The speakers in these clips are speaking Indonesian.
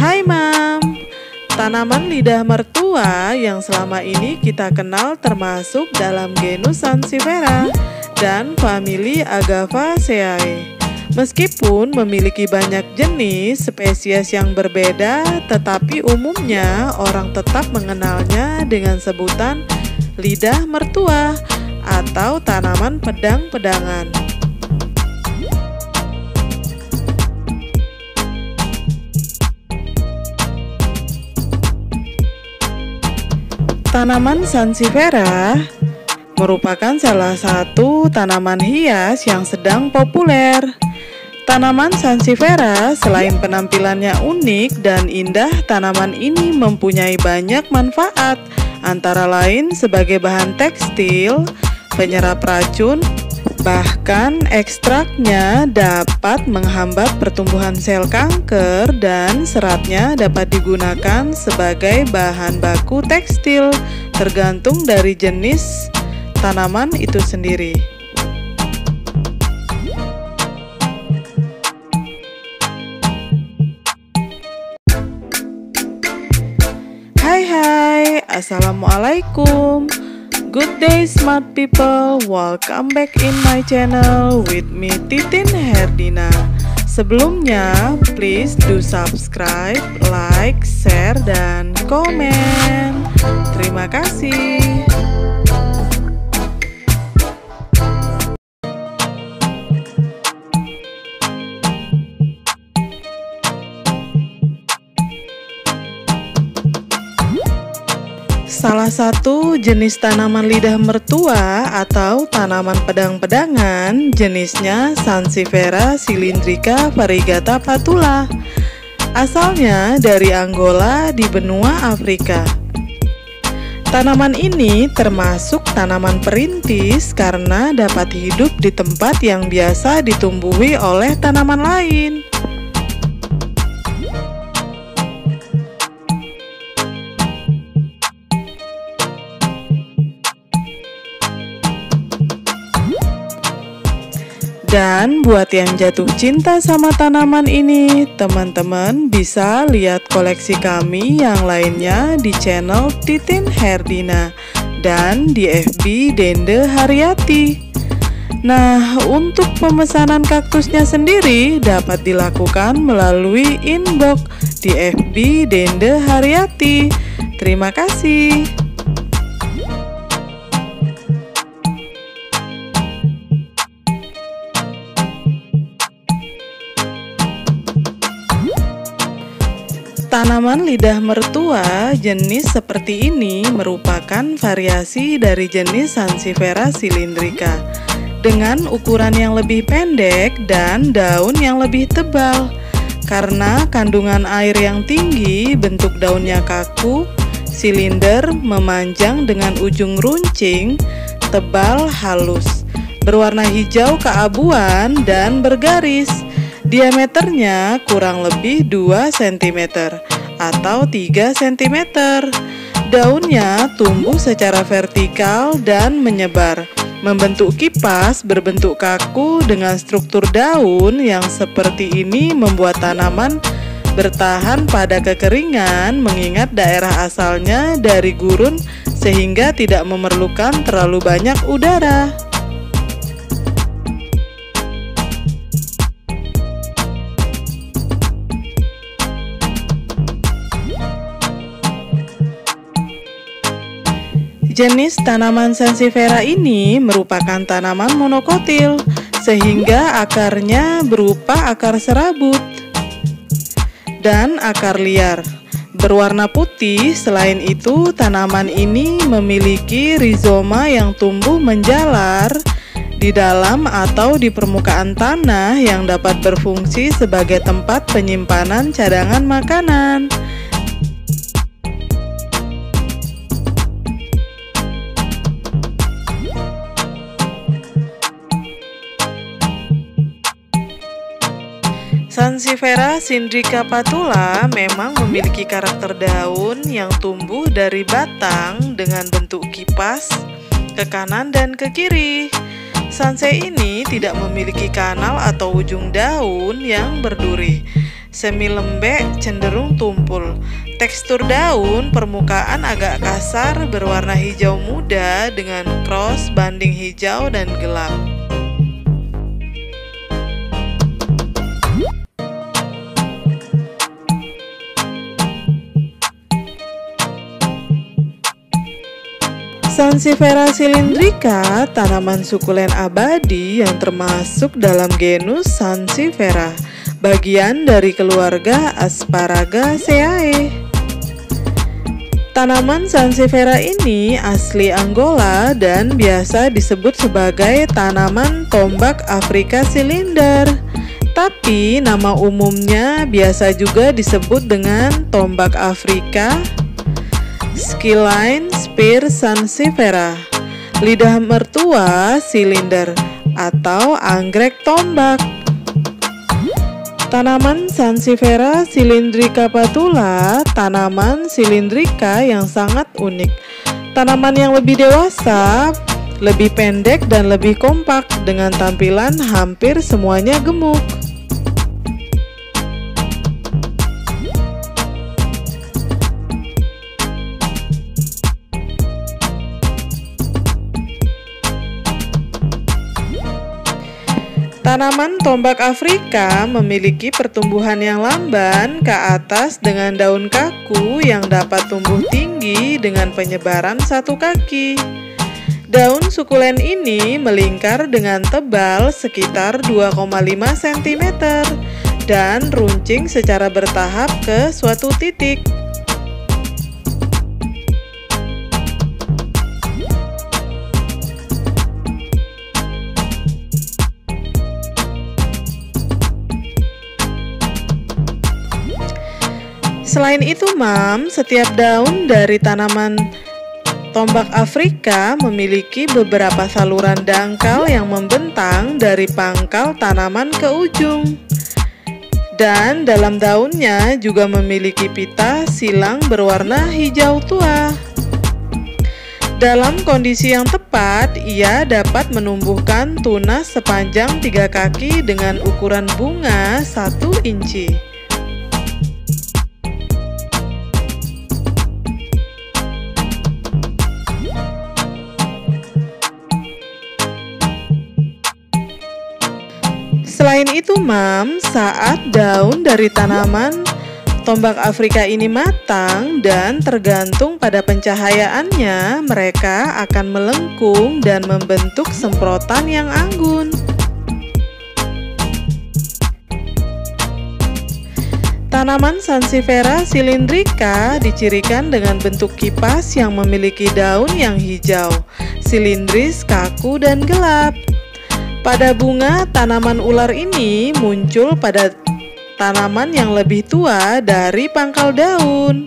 Hai Mam, tanaman lidah mertua yang selama ini kita kenal termasuk dalam genus Sansevieria dan famili Agavaceae. Meskipun memiliki banyak jenis spesies yang berbeda, tetapi umumnya orang tetap mengenalnya dengan sebutan lidah mertua atau tanaman pedang-pedangan. Tanaman Sansevieria merupakan salah satu tanaman hias yang sedang populer. Tanaman Sansevieria selain penampilannya unik dan indah, tanaman ini mempunyai banyak manfaat, antara lain sebagai bahan tekstil, penyerap racun, bahkan ekstraknya dapat menghambat pertumbuhan sel kanker dan seratnya dapat digunakan sebagai bahan baku tekstil, tergantung dari jenis tanaman itu sendiri. Hai, Assalamualaikum. Good day smart people, welcome back in my channel with me Titin Herdina. Sebelumnya, please do subscribe, like, share, dan komen. Terima kasih. Salah satu jenis tanaman lidah mertua atau tanaman pedang-pedangan jenisnya Sansevieria cylindrica variegata patula. Asalnya dari Angola di benua Afrika. Tanaman ini termasuk tanaman perintis karena dapat hidup di tempat yang biasa ditumbuhi oleh tanaman lain. Dan buat yang jatuh cinta sama tanaman ini, teman-teman bisa lihat koleksi kami yang lainnya di channel Titin Herdina dan di FB Dende Haryati. Nah, untuk pemesanan kaktusnya sendiri dapat dilakukan melalui inbox di FB Dende Haryati. Terima kasih. Tanaman lidah mertua jenis seperti ini merupakan variasi dari jenis Sansevieria cylindrica dengan ukuran yang lebih pendek dan daun yang lebih tebal. Karena kandungan air yang tinggi, bentuk daunnya kaku, silinder, memanjang dengan ujung runcing, tebal, halus, berwarna hijau keabuan dan bergaris. Diameternya kurang lebih 2 cm atau 3 cm. Daunnya tumbuh secara vertikal dan menyebar, membentuk kipas berbentuk kaku dengan struktur daun yang seperti ini membuat tanaman bertahan pada kekeringan mengingat daerah asalnya dari gurun sehingga tidak memerlukan terlalu banyak udara. Jenis tanaman Sansevieria ini merupakan tanaman monokotil, sehingga akarnya berupa akar serabut dan akar liar, berwarna putih. Selain itu, tanaman ini memiliki rizoma yang tumbuh menjalar di dalam atau di permukaan tanah yang dapat berfungsi sebagai tempat penyimpanan cadangan makanan. Sansevieria cylindrica patula memang memiliki karakter daun yang tumbuh dari batang dengan bentuk kipas ke kanan dan ke kiri. Sansei ini tidak memiliki kanal atau ujung daun yang berduri, semi lembek, cenderung tumpul. Tekstur daun permukaan agak kasar, berwarna hijau muda dengan cross banding hijau dan gelap. Sansevieria cylindrica, tanaman sukulen abadi yang termasuk dalam genus Sansevieria, bagian dari keluarga Asparagaceae. Tanaman Sansevieria ini asli Angola dan biasa disebut sebagai tanaman tombak Afrika silinder. Tapi nama umumnya biasa juga disebut dengan tombak Afrika, Skyline Spear Sansevieria, lidah mertua silinder atau anggrek tombak. Tanaman Sansevieria cylindrica patula, tanaman silindrika yang sangat unik. Tanaman yang lebih dewasa, lebih pendek dan lebih kompak dengan tampilan hampir semuanya gemuk. Tanaman tombak Afrika memiliki pertumbuhan yang lamban ke atas dengan daun kaku yang dapat tumbuh tinggi dengan penyebaran satu kaki. Daun sukulen ini melingkar dengan tebal sekitar 2,5 cm dan runcing secara bertahap ke suatu titik. Selain itu, setiap daun dari tanaman tombak Afrika memiliki beberapa saluran dangkal yang membentang dari pangkal tanaman ke ujung. Dan dalam daunnya juga memiliki pita silang berwarna hijau tua. Dalam kondisi yang tepat, ia dapat menumbuhkan tunas sepanjang 3 kaki dengan ukuran bunga 1 inci. Selain itu, saat daun dari tanaman tombak Afrika ini matang dan tergantung pada pencahayaannya, mereka akan melengkung dan membentuk semprotan yang anggun. Tanaman Sansevieria cylindrica dicirikan dengan bentuk kipas yang memiliki daun yang hijau, silindris, kaku, dan gelap. Pada bunga, tanaman ular ini muncul pada tanaman yang lebih tua dari pangkal daun.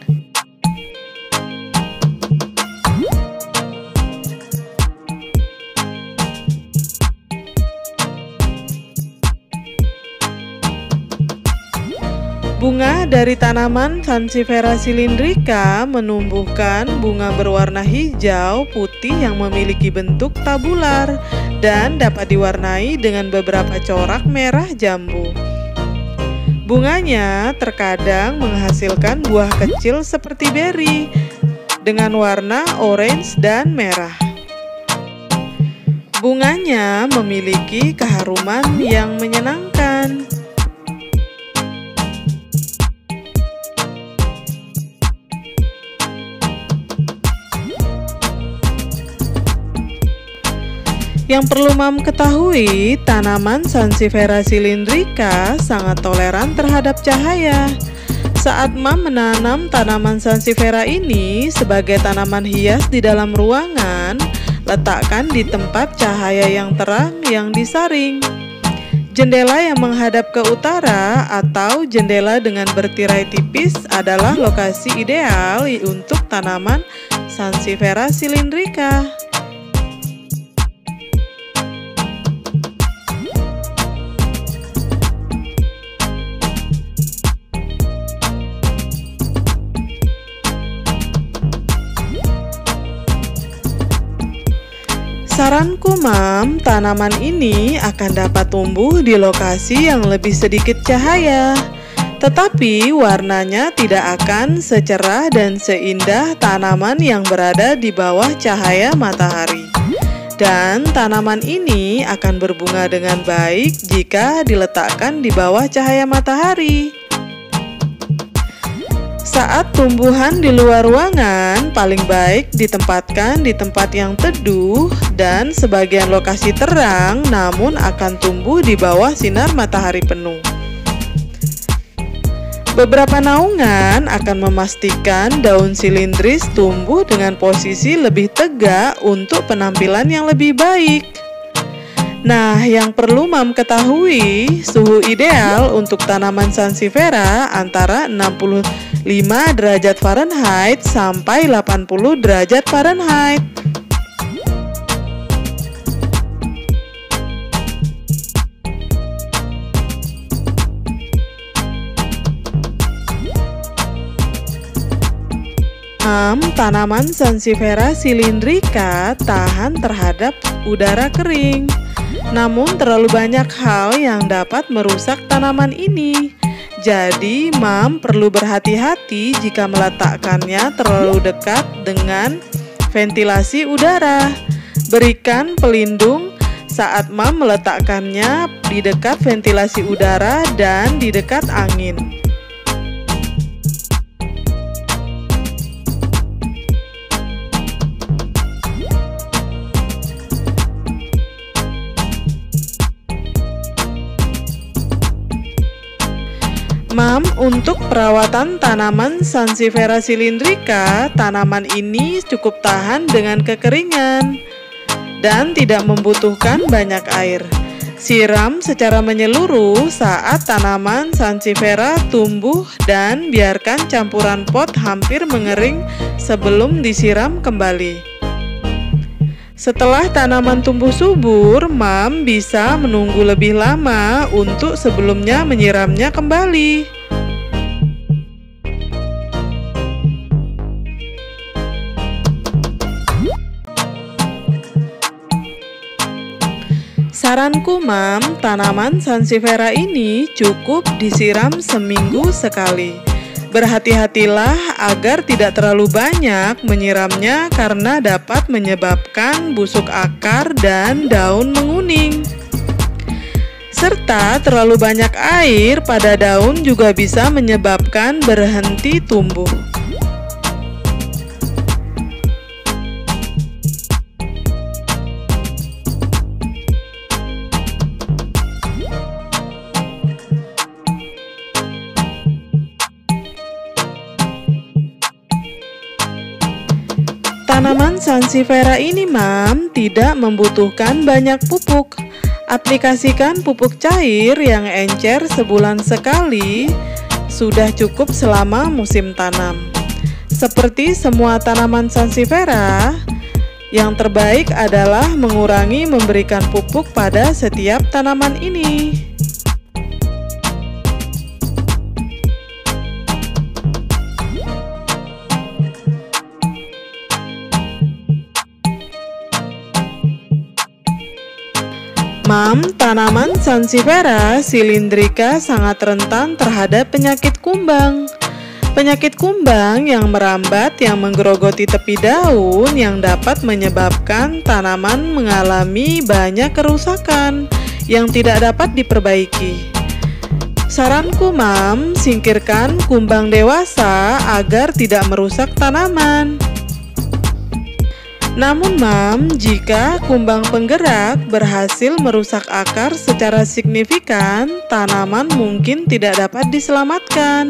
Bunga dari tanaman Sansevieria cylindrica menumbuhkan bunga berwarna hijau putih yang memiliki bentuk tabular dan dapat diwarnai dengan beberapa corak merah jambu. Bunganya terkadang menghasilkan buah kecil seperti beri dengan warna orange dan merah. Bunganya memiliki keharuman yang menyenangkan. Yang perlu ketahui, tanaman Sansevieria cylindrica sangat toleran terhadap cahaya. Saat menanam tanaman Sansevieria ini sebagai tanaman hias di dalam ruangan, letakkan di tempat cahaya yang terang yang disaring. Jendela yang menghadap ke utara atau jendela dengan bertirai tipis adalah lokasi ideal untuk tanaman Sansevieria cylindrica. Saranku, tanaman ini akan dapat tumbuh di lokasi yang lebih sedikit cahaya. Tetapi warnanya tidak akan secerah dan seindah tanaman yang berada di bawah cahaya matahari. Dan tanaman ini akan berbunga dengan baik jika diletakkan di bawah cahaya matahari. Saat tumbuhan di luar ruangan, paling baik ditempatkan di tempat yang teduh dan sebagian lokasi terang, namun akan tumbuh di bawah sinar matahari penuh. Beberapa naungan akan memastikan daun silindris tumbuh dengan posisi lebih tegak untuk penampilan yang lebih baik. Nah, yang perlu Mam ketahui, suhu ideal untuk tanaman sansevieria antara 65 derajat Fahrenheit sampai 80 derajat Fahrenheit. Tanaman Sansevieria cylindrica tahan terhadap udara kering. Namun terlalu banyak hal yang dapat merusak tanaman ini. Jadi Mam perlu berhati-hati jika meletakkannya terlalu dekat dengan ventilasi udara. Berikan pelindung saat Mam meletakkannya di dekat ventilasi udara dan di dekat angin. Mam, untuk perawatan tanaman Sansevieria cylindrica, tanaman ini cukup tahan dengan kekeringan dan tidak membutuhkan banyak air. Siram secara menyeluruh saat tanaman Sansevieria tumbuh dan biarkan campuran pot hampir mengering sebelum disiram kembali. Setelah tanaman tumbuh subur, Mam bisa menunggu lebih lama untuk sebelumnya menyiramnya kembali. Saranku Mam, tanaman Sansevieria ini cukup disiram seminggu sekali. Berhati-hatilah agar tidak terlalu banyak menyiramnya karena dapat menyebabkan busuk akar dan daun menguning. Serta terlalu banyak air pada daun juga bisa menyebabkan berhenti tumbuh. Tanaman Sansevieria ini Mam tidak membutuhkan banyak pupuk. Aplikasikan pupuk cair yang encer sebulan sekali sudah cukup selama musim tanam. Seperti semua tanaman Sansevieria, yang terbaik adalah mengurangi memberikan pupuk pada setiap tanaman ini. Mam, tanaman Sansevieria cylindrica sangat rentan terhadap penyakit kumbang. Penyakit kumbang yang merambat yang menggerogoti tepi daun yang dapat menyebabkan tanaman mengalami banyak kerusakan yang tidak dapat diperbaiki. Saranku Mam, singkirkan kumbang dewasa agar tidak merusak tanaman. Namun Mam, jika kumbang penggerak berhasil merusak akar secara signifikan, tanaman mungkin tidak dapat diselamatkan.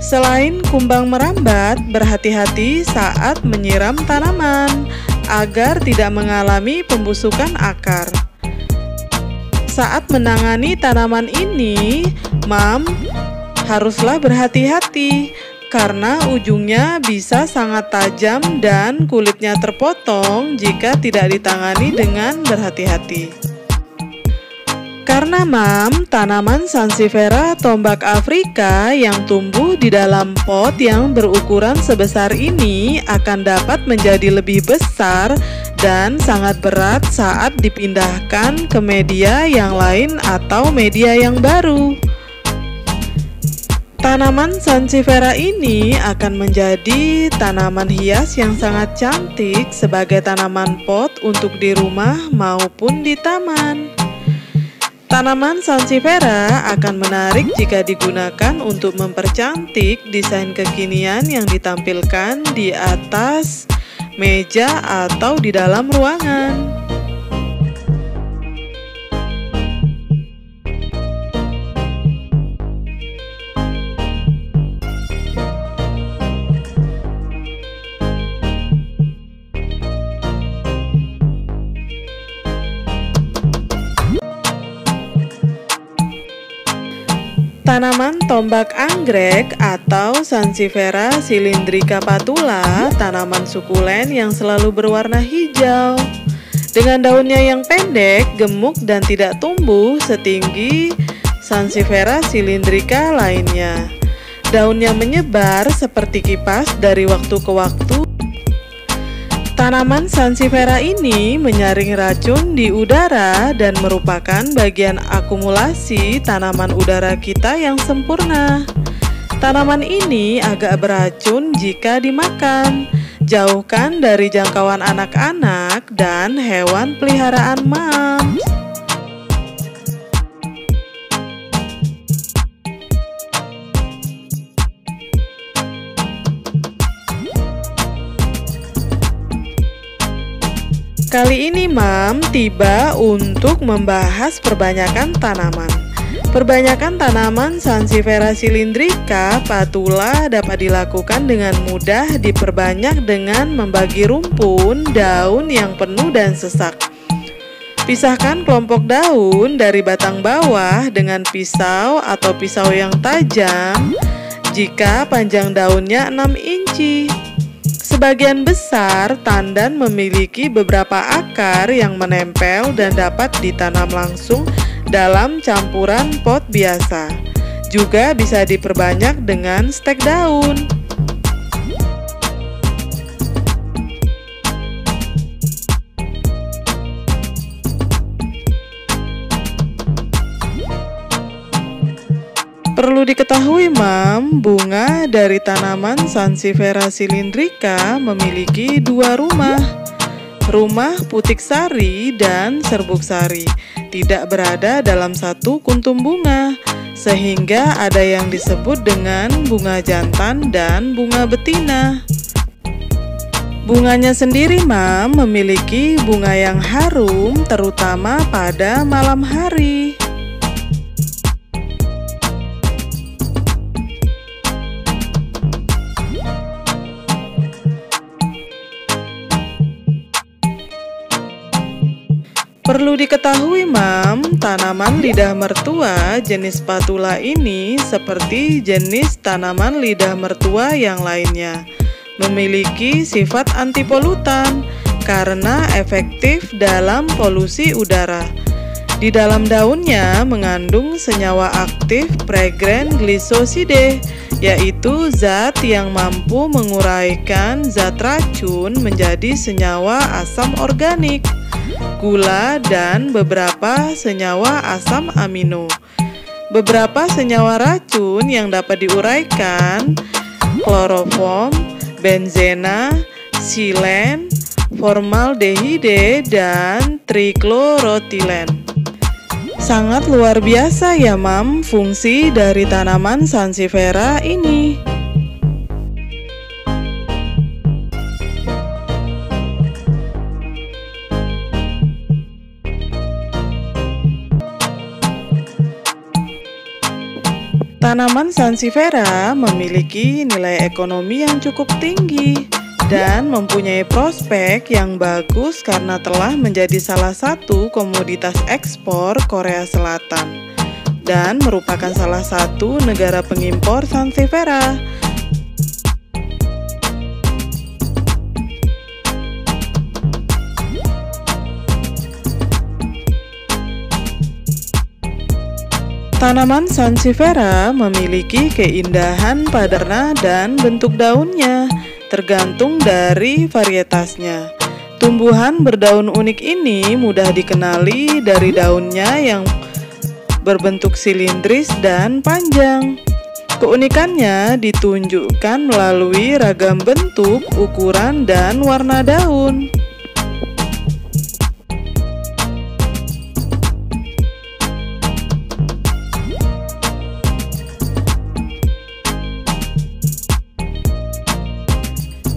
Selain kumbang merambat, berhati-hati saat menyiram tanaman agar tidak mengalami pembusukan akar. Saat menangani tanaman ini, Mam haruslah berhati-hati karena ujungnya bisa sangat tajam dan kulitnya terpotong jika tidak ditangani dengan berhati-hati. Karena tanaman Sansevieria tombak Afrika yang tumbuh di dalam pot yang berukuran sebesar ini akan dapat menjadi lebih besar dan sangat berat saat dipindahkan ke media yang lain atau media yang baru. Tanaman Sansevieria ini akan menjadi tanaman hias yang sangat cantik sebagai tanaman pot untuk di rumah maupun di taman. Tanaman Sansevieria akan menarik jika digunakan untuk mempercantik desain kekinian yang ditampilkan di atas meja atau di dalam ruangan. Tanaman tombak anggrek atau Sansevieria cylindrica patula, tanaman sukulen yang selalu berwarna hijau. Dengan daunnya yang pendek, gemuk dan tidak tumbuh setinggi Sansevieria cylindrica lainnya. Daunnya menyebar seperti kipas dari waktu ke waktu. Tanaman Sansevieria ini menyaring racun di udara dan merupakan bagian akumulasi tanaman udara kita yang sempurna. Tanaman ini agak beracun jika dimakan. Jauhkan dari jangkauan anak-anak dan hewan peliharaan mams. Kali ini tiba untuk membahas perbanyakan tanaman. Perbanyakan tanaman Sansevieria cylindrica patula dapat dilakukan dengan mudah diperbanyak dengan membagi rumpun daun yang penuh dan sesak. Pisahkan kelompok daun dari batang bawah dengan pisau atau pisau yang tajam jika panjang daunnya 6 inci. Sebagian besar tandan memiliki beberapa akar yang menempel dan dapat ditanam langsung dalam campuran pot biasa. Juga bisa diperbanyak dengan stek daun. Perlu diketahui bunga dari tanaman Sansevieria cylindrica memiliki 2 rumah. Rumah putik sari dan serbuk sari tidak berada dalam satu kuntum bunga, sehingga ada yang disebut dengan bunga jantan dan bunga betina. Bunganya sendiri memiliki bunga yang harum terutama pada malam hari. Perlu diketahui tanaman lidah mertua jenis patula ini seperti jenis tanaman lidah mertua yang lainnya memiliki sifat anti polutan karena efektif dalam polusi udara. Di dalam daunnya mengandung senyawa aktif Pregain glycoside, yaitu zat yang mampu menguraikan zat racun menjadi senyawa asam organik, gula, dan beberapa senyawa asam amino. Beberapa senyawa racun yang dapat diuraikan: kloroform, benzena, silen, formaldehide, dan trichloroetilen. Sangat luar biasa ya fungsi dari tanaman Sansevieria ini. Tanaman Sansevieria memiliki nilai ekonomi yang cukup tinggi dan mempunyai prospek yang bagus karena telah menjadi salah satu komoditas ekspor Korea Selatan dan merupakan salah satu negara pengimpor Sansevieria. Tanaman sansevieria memiliki keindahan pada warna dan bentuk daunnya, tergantung dari varietasnya. Tumbuhan berdaun unik ini mudah dikenali dari daunnya yang berbentuk silindris dan panjang. Keunikannya ditunjukkan melalui ragam bentuk, ukuran, dan warna daun.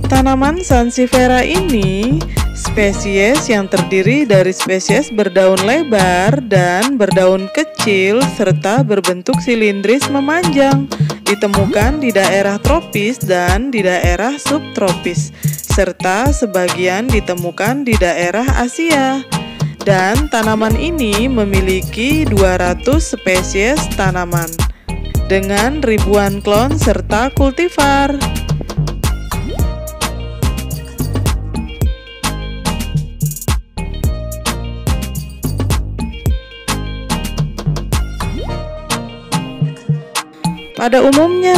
Tanaman sansevieria ini spesies yang terdiri dari spesies berdaun lebar dan berdaun kecil serta berbentuk silindris memanjang. Ditemukan di daerah tropis dan di daerah subtropis, serta sebagian ditemukan di daerah Asia. Dan tanaman ini memiliki 200 spesies tanaman dengan ribuan klon serta kultivar. Pada umumnya,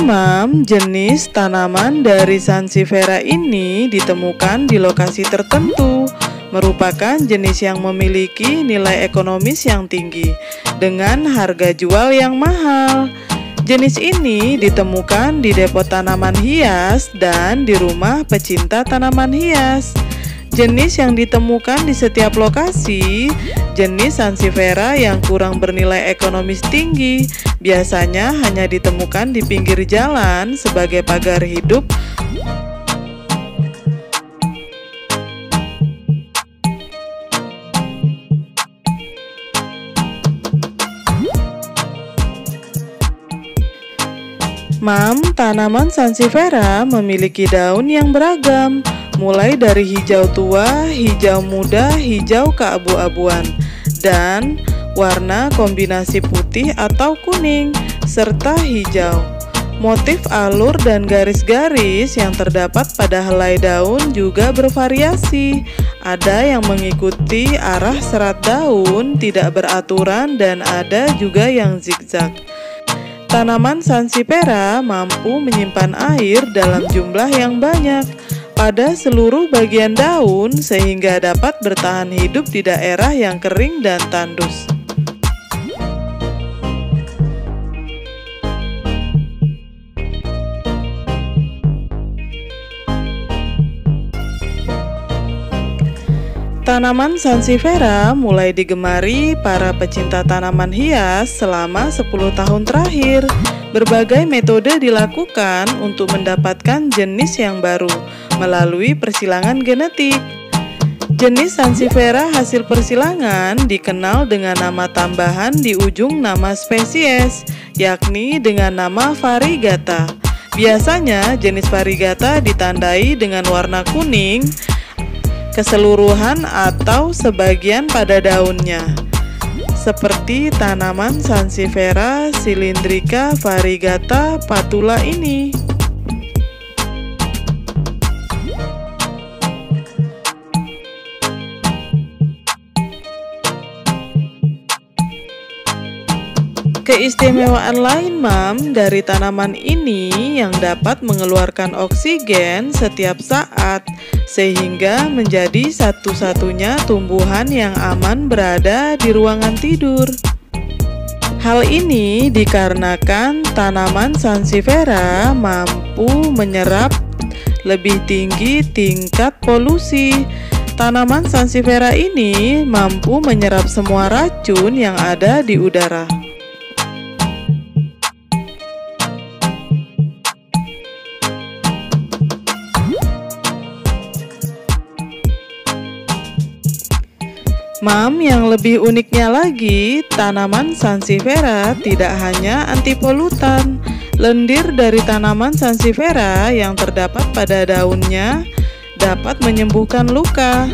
jenis tanaman dari sansevieria ini ditemukan di lokasi tertentu, merupakan jenis yang memiliki nilai ekonomis yang tinggi, dengan harga jual yang mahal. Jenis ini ditemukan di depo tanaman hias dan di rumah pecinta tanaman hias. Jenis yang ditemukan di setiap lokasi, jenis sansevieria yang kurang bernilai ekonomis tinggi, biasanya hanya ditemukan di pinggir jalan sebagai pagar hidup. Tanaman sansevieria memiliki daun yang beragam, mulai dari hijau tua, hijau muda, hijau keabu-abuan, dan warna kombinasi putih atau kuning, serta hijau. Motif alur dan garis-garis yang terdapat pada helai daun juga bervariasi. Ada yang mengikuti arah serat daun, tidak beraturan, dan ada juga yang zigzag. Tanaman sansevieria mampu menyimpan air dalam jumlah yang banyak pada seluruh bagian daun sehingga dapat bertahan hidup di daerah yang kering dan tandus. Tanaman sansevieria mulai digemari para pecinta tanaman hias selama 10 tahun terakhir. Berbagai metode dilakukan untuk mendapatkan jenis yang baru melalui persilangan genetik. Jenis sansevieria hasil persilangan dikenal dengan nama tambahan di ujung nama spesies, yakni dengan nama variegata. Biasanya jenis variegata ditandai dengan warna kuning keseluruhan atau sebagian pada daunnya, seperti tanaman sansevieria cylindrica variegata patula ini. Keistimewaan lain dari tanaman ini yang dapat mengeluarkan oksigen setiap saat, sehingga menjadi satu-satunya tumbuhan yang aman berada di ruangan tidur. Hal ini dikarenakan tanaman sansevieria mampu menyerap lebih tinggi tingkat polusi. Tanaman sansevieria ini mampu menyerap semua racun yang ada di udara. Yang lebih uniknya lagi, tanaman sansevieria tidak hanya anti polutan. Lendir dari tanaman sansevieria yang terdapat pada daunnya dapat menyembuhkan luka.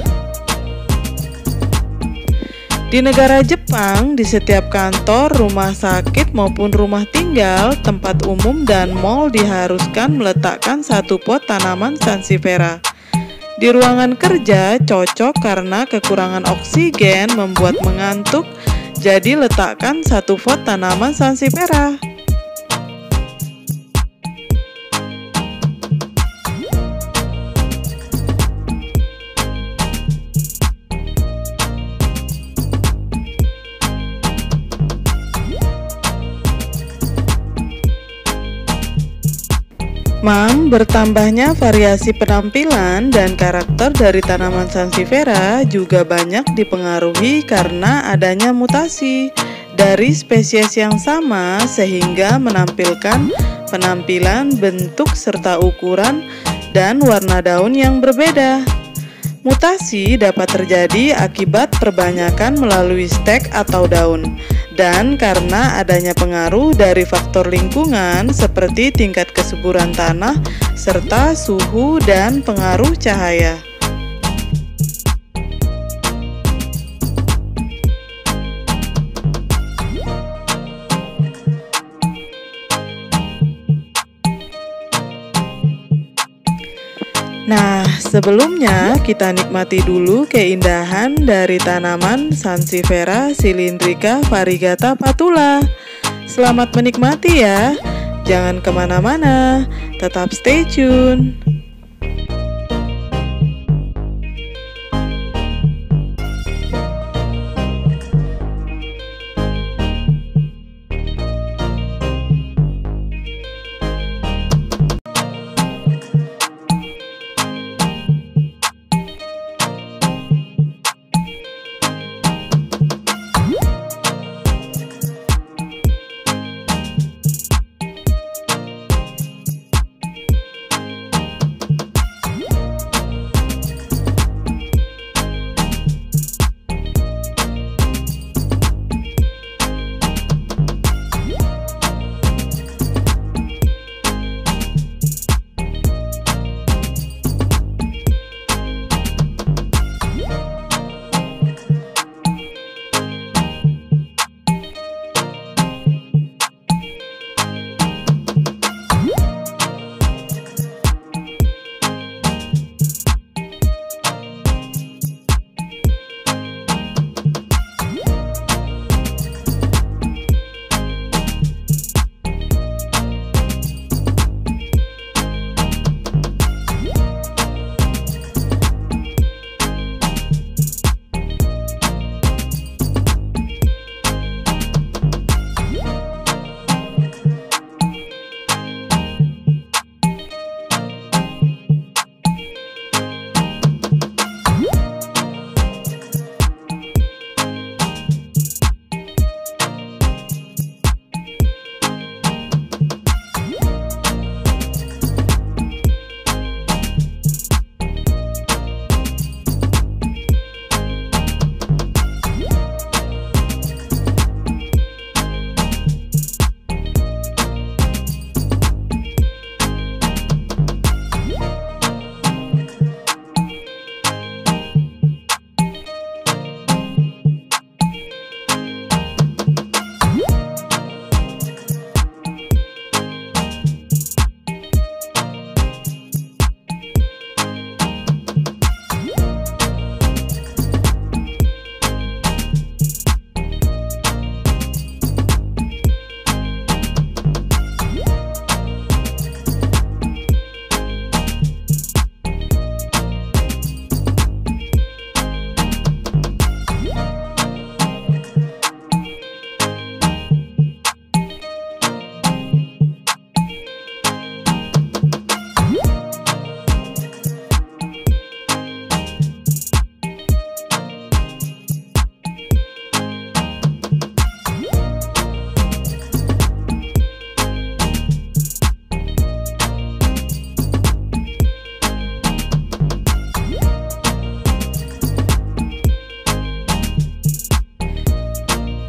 Di negara Jepang, di setiap kantor, rumah sakit maupun rumah tinggal, tempat umum dan mal diharuskan meletakkan satu pot tanaman sansevieria. Di ruangan kerja cocok karena kekurangan oksigen membuat mengantuk, Jadi letakkan 1 pot tanaman sansevieria. Bertambahnya variasi penampilan dan karakter dari tanaman sansevieria juga banyak dipengaruhi karena adanya mutasi dari spesies yang sama sehingga menampilkan penampilan, bentuk, serta ukuran dan warna daun yang berbeda. Mutasi dapat terjadi akibat perbanyakan melalui stek atau daun, dan karena adanya pengaruh dari faktor lingkungan seperti tingkat kesuburan tanah, serta suhu dan pengaruh cahaya. Nah, sebelumnya kita nikmati dulu keindahan dari tanaman Sansevieria cylindrica variegata patula. Selamat menikmati ya. Jangan kemana-mana, tetap stay tune.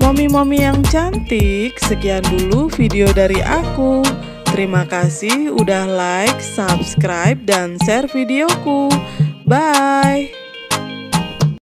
Momi-momi yang cantik, sekian dulu video dari aku. Terima kasih udah like, subscribe, dan share videoku. Bye.